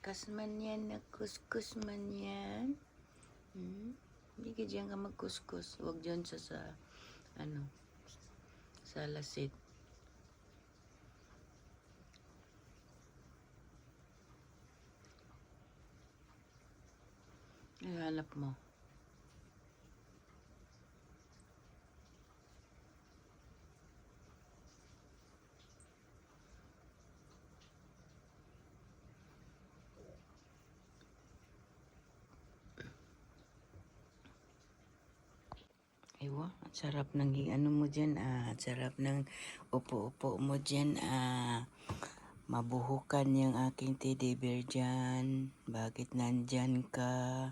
Kas man yan, nakuskus man yan. Hindi ka dyan ka magkuskus. Huwag dyan sa ano, sa lasit. Ay, hanap mo. Ewa, ang sarap ng ano mo dyan, ang sarap ng upo-upo mo dyan, mabuhukan yung aking teddy bear dyan. Bakit nandyan ka?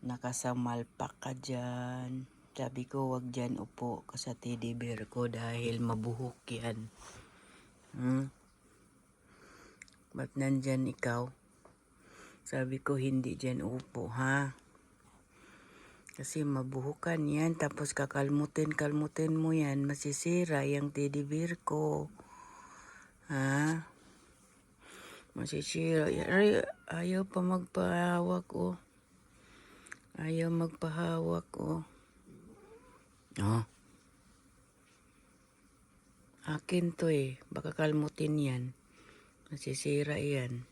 Nakasamalpak ka dyan. Sabi ko, wag dyan upo ka sa teddy bear ko dahil mabuhok yan. Ba't nandyan ikaw? Sabi ko, hindi dyan upo, ha? Kasi mabuhukan yan, tapos kakalmutin mo yan, masisira yung teddy bear ko. Ha? Masisira. Ayaw pa magpahawak, oh. Ayaw magpahawak, oh. Oh. Akin to eh. Baka kalmutin yan. Masisira yan.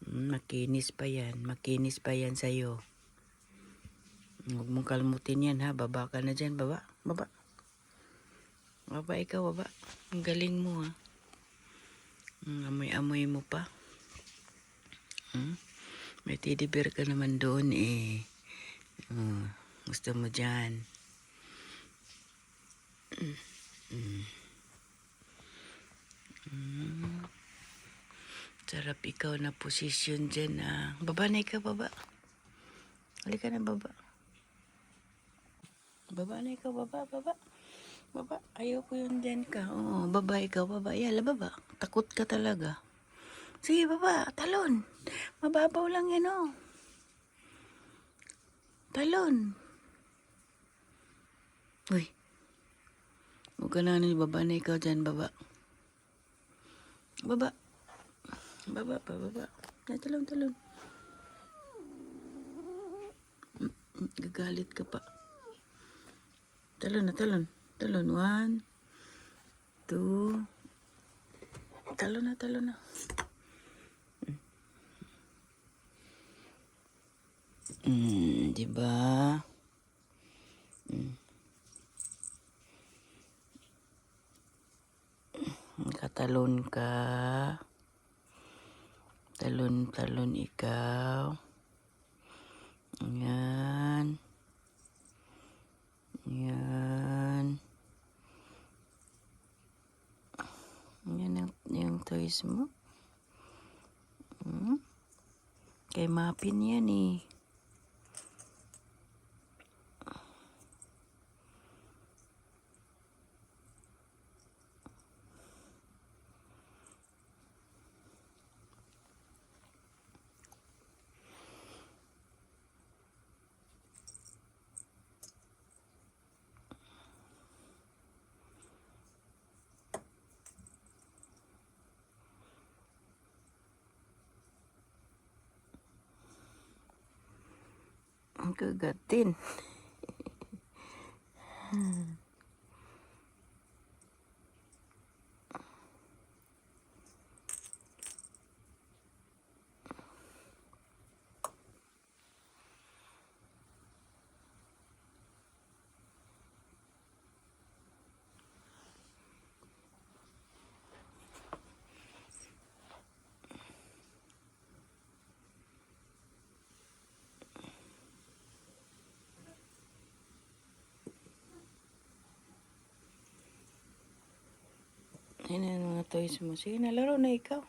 Makinis pa yan. Makinis pa yan sa'yo. Huwag mong kalmutin yan, ha. Baba ka na dyan. Baba. Baba. Baba ikaw, baba. Ang galing mo, ha. Amoy-amoy mo pa. May teddy bear ka naman doon, eh. Gusto mo dyan. Sarap ikaw na posisyon dyan, ha. Baba na ikaw, baba. Halika na, baba. Baba na ikaw, baba, baba. Baba, ayoko yun dyan ka. Oo, baba ikaw, baba. Yala, baba. Takot ka talaga. Sige, baba. Talon. Mababaw lang yan, oh. Talon. Uy. Huwag ka na, baba na ikaw dyan, baba. Baba. Baba pa, baba. Talon, talon. Gagalit ka pa. Talon na, talon. Talon, 1, 2. Talon na, talon na. Diba? Katalon ka. Talon ikaw. Yan. Yan. Yan yung toys mo. Kay Mapin yan, eh. Ang kagatin. Ayun ang mga toys mo. Sige na, laro na ikaw.